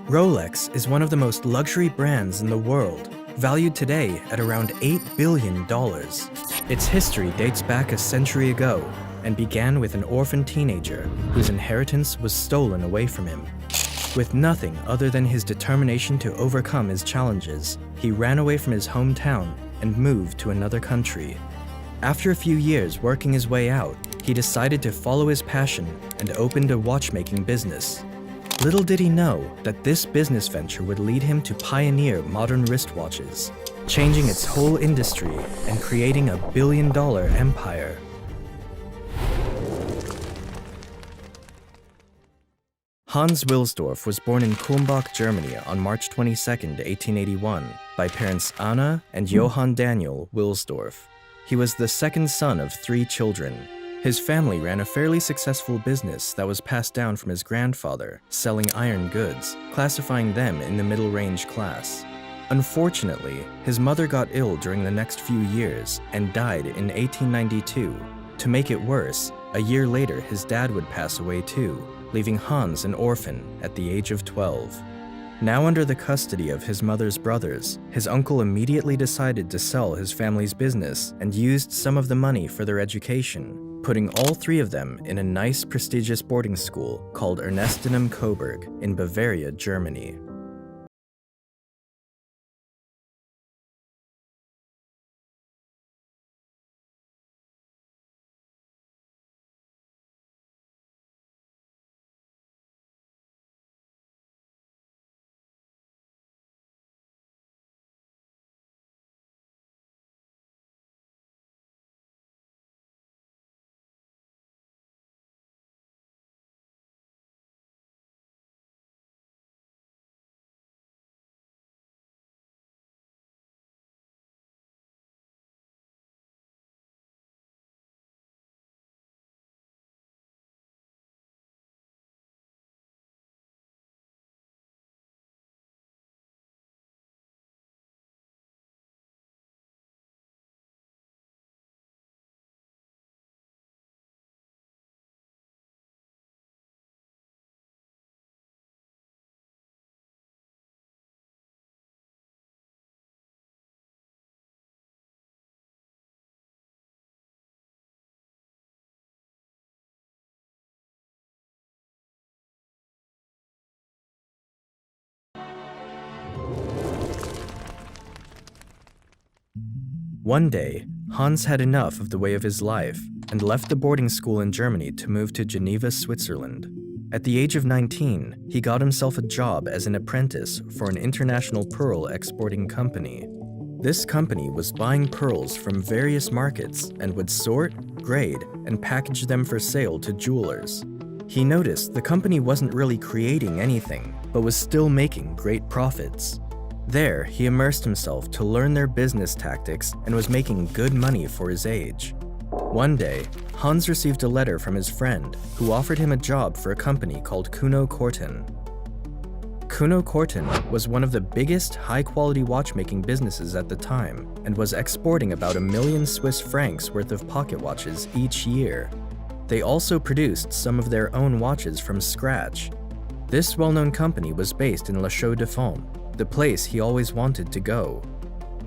Rolex is one of the most luxury brands in the world, valued today at around $8 billion. Its history dates back a century ago and began with an orphan teenager whose inheritance was stolen away from him. With nothing other than his determination to overcome his challenges, he ran away from his hometown and moved to another country. After a few years working his way out, he decided to follow his passion and opened a watchmaking business. Little did he know that this business venture would lead him to pioneer modern wristwatches, changing its whole industry and creating a billion-dollar empire. Hans Wilsdorf was born in Kulmbach, Germany on March 22, 1881, by parents Anna and Johann Daniel Wilsdorf. He was the second son of 3 children. His family ran a fairly successful business that was passed down from his grandfather, selling iron goods, classifying them in the middle-range class. Unfortunately, his mother got ill during the next few years and died in 1892. To make it worse, a year later his dad would pass away too, leaving Hans an orphan at the age of 12. Now under the custody of his mother's brothers, his uncle immediately decided to sell his family's business and used some of the money for their education, putting all 3 of them in a nice, prestigious boarding school called Ernestinum Coburg in Bavaria, Germany. One day, Hans had enough of the way of his life and left the boarding school in Germany to move to Geneva, Switzerland. At the age of 19, he got himself a job as an apprentice for an international pearl exporting company. This company was buying pearls from various markets and would sort, grade, and package them for sale to jewelers. He noticed the company wasn't really creating anything, but was still making great profits. There, he immersed himself to learn their business tactics and was making good money for his age. One day, Hans received a letter from his friend who offered him a job for a company called Kuno Korten. Kuno Korten was one of the biggest high-quality watchmaking businesses at the time and was exporting about 1 million Swiss francs worth of pocket watches each year. They also produced some of their own watches from scratch. This well-known company was based in La Chaux-de-Fonds, the place he always wanted to go.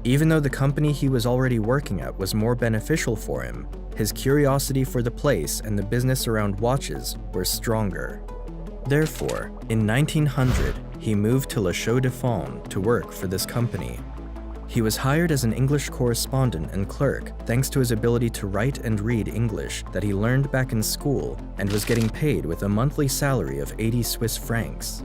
Even though the company he was already working at was more beneficial for him, his curiosity for the place and the business around watches were stronger. Therefore, in 1900, he moved to La Chaux-de-Fonds to work for this company. He was hired as an English correspondent and clerk thanks to his ability to write and read English that he learned back in school and was getting paid with a monthly salary of 80 Swiss francs.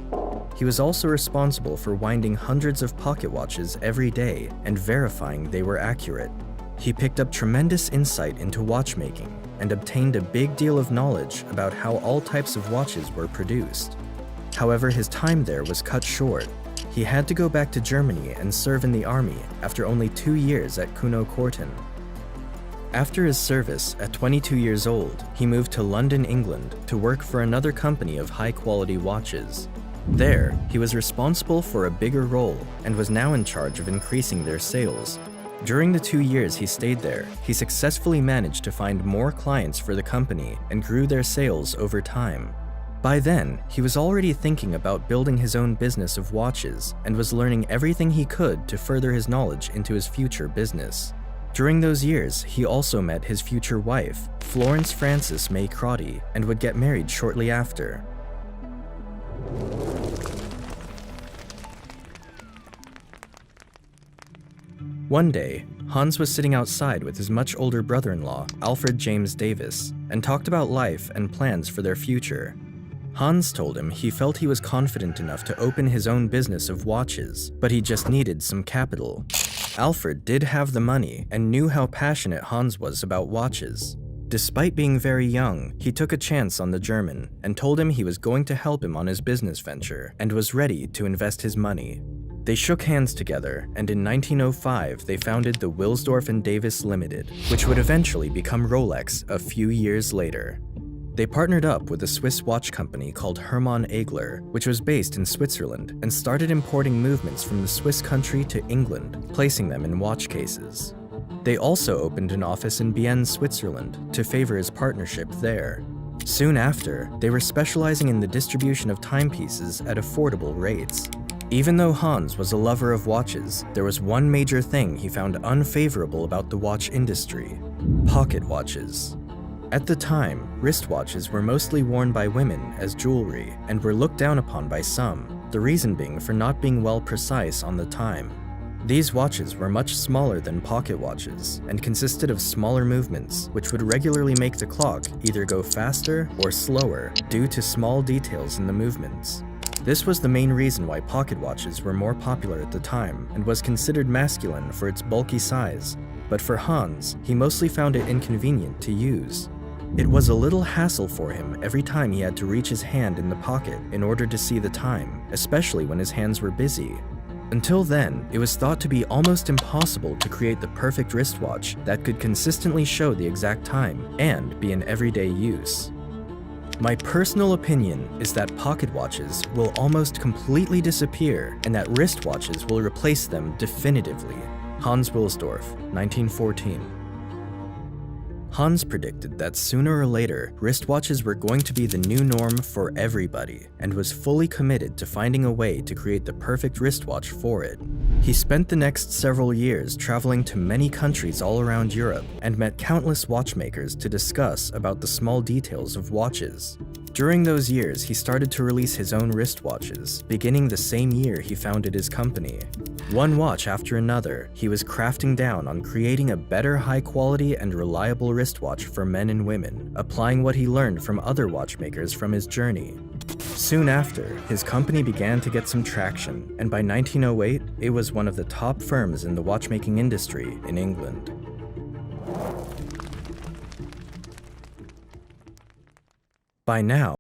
He was also responsible for winding hundreds of pocket watches every day and verifying they were accurate. He picked up tremendous insight into watchmaking and obtained a big deal of knowledge about how all types of watches were produced. However, his time there was cut short. He had to go back to Germany and serve in the army after only 2 years at Kuno Korten. After his service, at 22 years old, he moved to London, England to work for another company of high-quality watches. There, he was responsible for a bigger role and was now in charge of increasing their sales. During the 2 years he stayed there, he successfully managed to find more clients for the company and grew their sales over time. By then, he was already thinking about building his own business of watches and was learning everything he could to further his knowledge into his future business. During those years, he also met his future wife, Florence Frances May Crotty, and would get married shortly after. One day, Hans was sitting outside with his much older brother-in-law, Alfred James Davis, and talked about life and plans for their future. Hans told him he felt he was confident enough to open his own business of watches, but he just needed some capital. Alfred did have the money and knew how passionate Hans was about watches. Despite being very young, he took a chance on the German and told him he was going to help him on his business venture and was ready to invest his money. They shook hands together, and in 1905 they founded the Wilsdorf and Davis Limited, which would eventually become Rolex a few years later. They partnered up with a Swiss watch company called Hermann Aegler, which was based in Switzerland, and started importing movements from the Swiss country to England, placing them in watch cases. They also opened an office in Bienne, Switzerland, to favor his partnership there. Soon after, they were specializing in the distribution of timepieces at affordable rates. Even though Hans was a lover of watches, there was one major thing he found unfavorable about the watch industry: pocket watches. At the time, wristwatches were mostly worn by women as jewelry and were looked down upon by some, the reason being for not being well precise on the time. These watches were much smaller than pocket watches and consisted of smaller movements, which would regularly make the clock either go faster or slower due to small details in the movements. This was the main reason why pocket watches were more popular at the time and was considered masculine for its bulky size, but for Hans, he mostly found it inconvenient to use. It was a little hassle for him every time he had to reach his hand in the pocket in order to see the time, especially when his hands were busy. Until then, it was thought to be almost impossible to create the perfect wristwatch that could consistently show the exact time and be in everyday use. My personal opinion is that pocket watches will almost completely disappear and that wristwatches will replace them definitively. Hans Wilsdorf, 1914. Hans predicted that sooner or later, wristwatches were going to be the new norm for everybody, and was fully committed to finding a way to create the perfect wristwatch for it. He spent the next several years traveling to many countries all around Europe and met countless watchmakers to discuss about the small details of watches. During those years, he started to release his own wristwatches, beginning the same year he founded his company. One watch after another, he was crafting down on creating a better high-quality and reliable wristwatch for men and women, applying what he learned from other watchmakers from his journey. Soon after, his company began to get some traction, and by 1908, it was one of the top firms in the watchmaking industry in England. By now,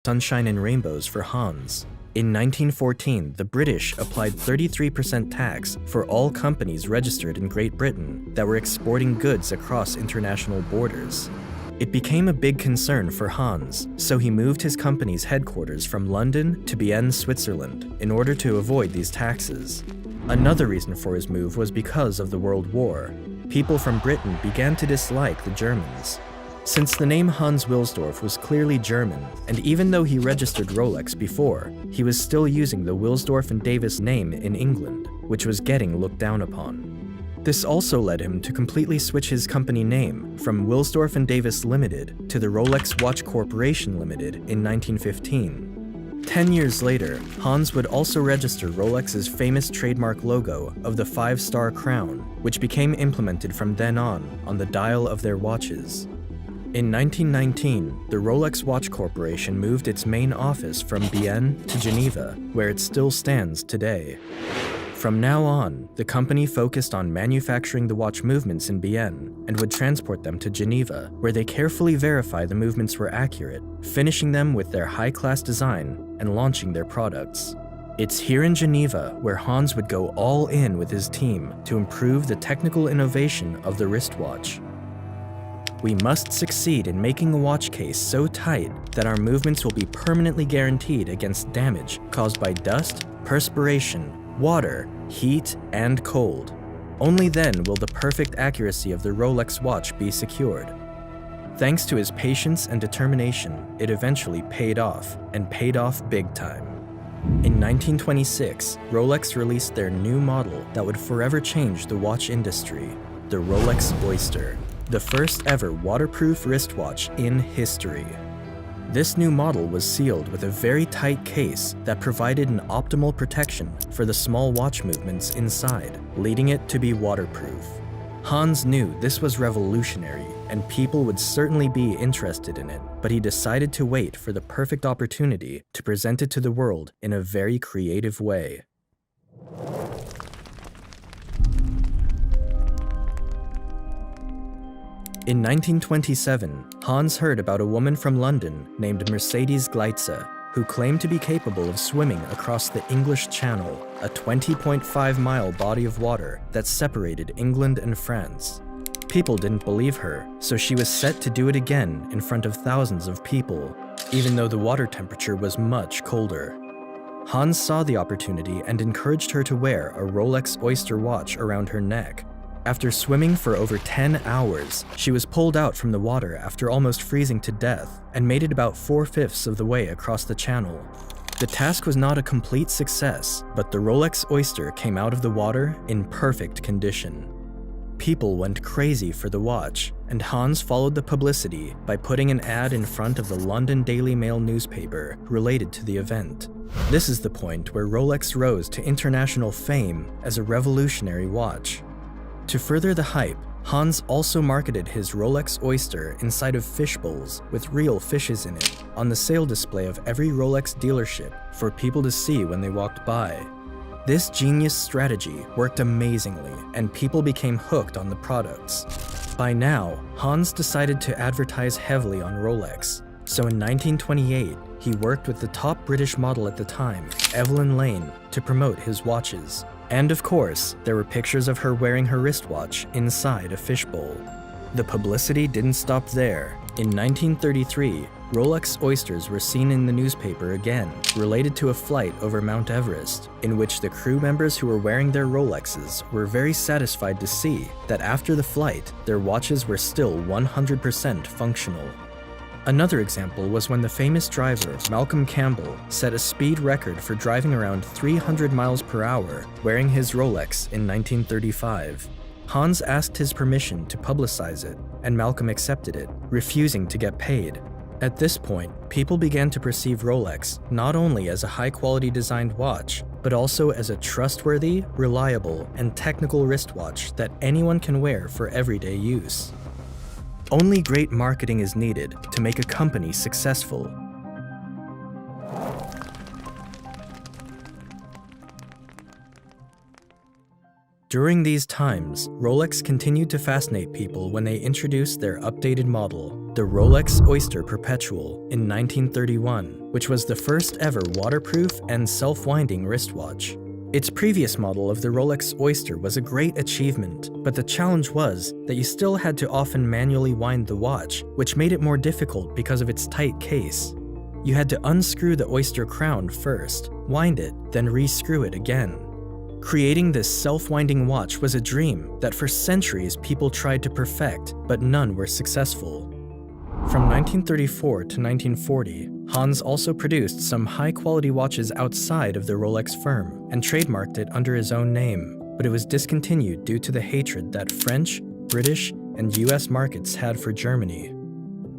sunshine and rainbows for Hans. In 1914, the British applied 33% tax for all companies registered in Great Britain that were exporting goods across international borders. It became a big concern for Hans, so he moved his company's headquarters from London to Bienne, Switzerland, in order to avoid these taxes. Another reason for his move was because of the World War. People from Britain began to dislike the Germans. Since the name Hans Wilsdorf was clearly German, and even though he registered Rolex before, he was still using the Wilsdorf and Davis name in England, which was getting looked down upon. This also led him to completely switch his company name from Wilsdorf and Davis Limited to the Rolex Watch Corporation Limited in 1915. 10 years later, Hans would also register Rolex's famous trademark logo of the 5-star crown, which became implemented from then on the dial of their watches. In 1919, the Rolex Watch Corporation moved its main office from Bienne to Geneva, where it still stands today. From now on, the company focused on manufacturing the watch movements in Bienne and would transport them to Geneva, where they carefully verify the movements were accurate, finishing them with their high-class design and launching their products. It's here in Geneva where Hans would go all in with his team to improve the technical innovation of the wristwatch. We must succeed in making a watch case so tight that our movements will be permanently guaranteed against damage caused by dust, perspiration, water, heat, and cold. Only then will the perfect accuracy of the Rolex watch be secured. Thanks to his patience and determination, it eventually paid off, and paid off big time. In 1926, Rolex released their new model that would forever change the watch industry, the Rolex Oyster, the first ever waterproof wristwatch in history. This new model was sealed with a very tight case that provided an optimal protection for the small watch movements inside, leading it to be waterproof. Hans knew this was revolutionary, and people would certainly be interested in it, but he decided to wait for the perfect opportunity to present it to the world in a very creative way. In 1927, Hans heard about a woman from London named Mercedes Gleitze, who claimed to be capable of swimming across the English Channel, a 20.5-mile body of water that separated England and France. People didn't believe her, so she was set to do it again in front of thousands of people, even though the water temperature was much colder. Hans saw the opportunity and encouraged her to wear a Rolex Oyster watch around her neck. After swimming for over 10 hours, she was pulled out from the water after almost freezing to death and made it about 4/5 of the way across the channel. The task was not a complete success, but the Rolex Oyster came out of the water in perfect condition. People went crazy for the watch, and Hans followed the publicity by putting an ad in front of the London Daily Mail newspaper related to the event. This is the point where Rolex rose to international fame as a revolutionary watch. To further the hype, Hans also marketed his Rolex Oyster inside of fish bowls with real fishes in it on the sale display of every Rolex dealership for people to see when they walked by. This genius strategy worked amazingly, and people became hooked on the products. By now, Hans decided to advertise heavily on Rolex, so in 1928, he worked with the top British model at the time, Evelyn Lane, to promote his watches. And of course, there were pictures of her wearing her wristwatch inside a fishbowl. The publicity didn't stop there. In 1933, Rolex Oysters were seen in the newspaper again, related to a flight over Mount Everest, in which the crew members who were wearing their Rolexes were very satisfied to see that after the flight, their watches were still 100% functional. Another example was when the famous driver, Malcolm Campbell, set a speed record for driving around 300 miles per hour wearing his Rolex in 1935. Hans asked his permission to publicize it, and Malcolm accepted it, refusing to get paid. At this point, people began to perceive Rolex not only as a high-quality designed watch, but also as a trustworthy, reliable, and technical wristwatch that anyone can wear for everyday use. Only great marketing is needed to make a company successful. During these times, Rolex continued to fascinate people when they introduced their updated model, the Rolex Oyster Perpetual, in 1931, which was the first ever waterproof and self-winding wristwatch. Its previous model of the Rolex Oyster was a great achievement, but the challenge was that you still had to often manually wind the watch, which made it more difficult because of its tight case. You had to unscrew the Oyster crown first, wind it, then re-screw it again. Creating this self-winding watch was a dream that for centuries people tried to perfect, but none were successful. From 1934 to 1940, Hans also produced some high-quality watches outside of the Rolex firm and trademarked it under his own name, but it was discontinued due to the hatred that French, British, and US markets had for Germany.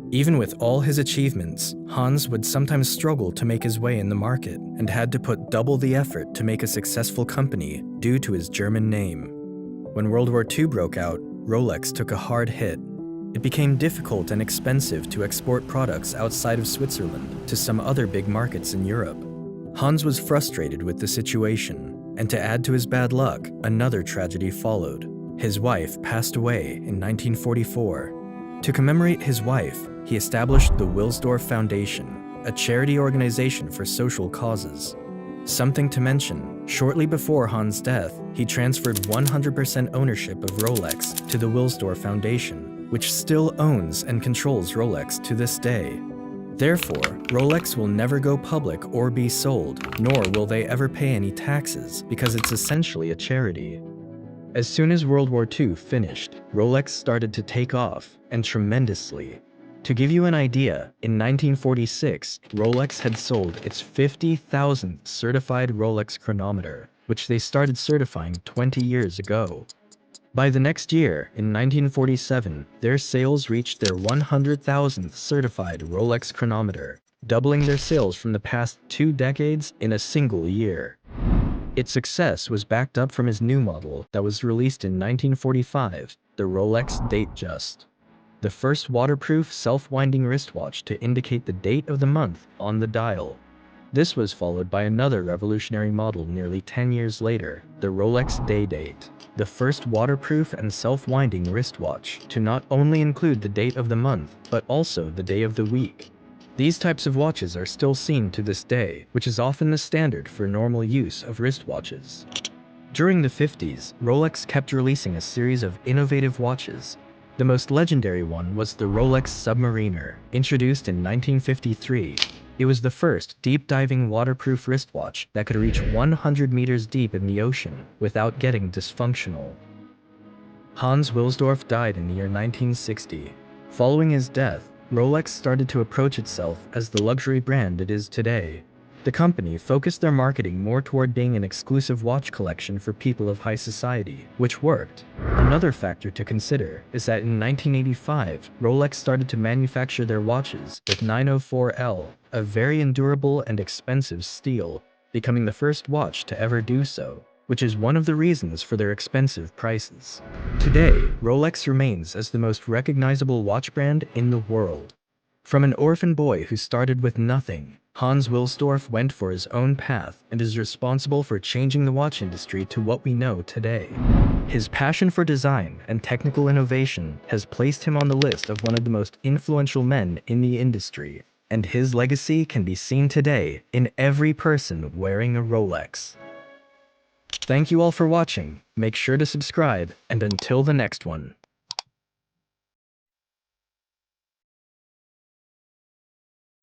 Even with all his achievements, Hans would sometimes struggle to make his way in the market and had to put double the effort to make a successful company due to his German name. When World War II broke out, Rolex took a hard hit. It became difficult and expensive to export products outside of Switzerland to some other big markets in Europe. Hans was frustrated with the situation, and to add to his bad luck, another tragedy followed. His wife passed away in 1944. To commemorate his wife, he established the Wilsdorf Foundation, a charity organization for social causes. Something to mention, shortly before Hans' death, he transferred 100% ownership of Rolex to the Wilsdorf Foundation, which still owns and controls Rolex to this day. Therefore, Rolex will never go public or be sold, nor will they ever pay any taxes because it's essentially a charity. As soon as World War II finished, Rolex started to take off, and tremendously. To give you an idea, in 1946, Rolex had sold its 50,000th certified Rolex chronometer, which they started certifying 20 years ago. By the next year, in 1947, their sales reached their 100,000th certified Rolex chronometer, doubling their sales from the past 2 decades in a single year. Its success was backed up from his new model that was released in 1945, the Rolex Datejust, the first waterproof self-winding wristwatch to indicate the date of the month on the dial. This was followed by another revolutionary model nearly 10 years later, the Rolex Day-Date, the first waterproof and self-winding wristwatch to not only include the date of the month, but also the day of the week. These types of watches are still seen to this day, which is often the standard for normal use of wristwatches. During the 50s, Rolex kept releasing a series of innovative watches. The most legendary one was the Rolex Submariner, introduced in 1953. It was the first deep-diving waterproof wristwatch that could reach 100 meters deep in the ocean without getting dysfunctional. Hans Wilsdorf died in the year 1960. Following his death, Rolex started to approach itself as the luxury brand it is today. The company focused their marketing more toward being an exclusive watch collection for people of high society, which worked. Another factor to consider is that in 1985, Rolex started to manufacture their watches with 904L, a very endurable and expensive steel, becoming the first watch to ever do so, which is one of the reasons for their expensive prices. Today, Rolex remains as the most recognizable watch brand in the world. From an orphan boy who started with nothing, Hans Wilsdorf went for his own path and is responsible for changing the watch industry to what we know today. His passion for design and technical innovation has placed him on the list of one of the most influential men in the industry, and his legacy can be seen today in every person wearing a Rolex. Thank you all for watching, make sure to subscribe, and until the next one.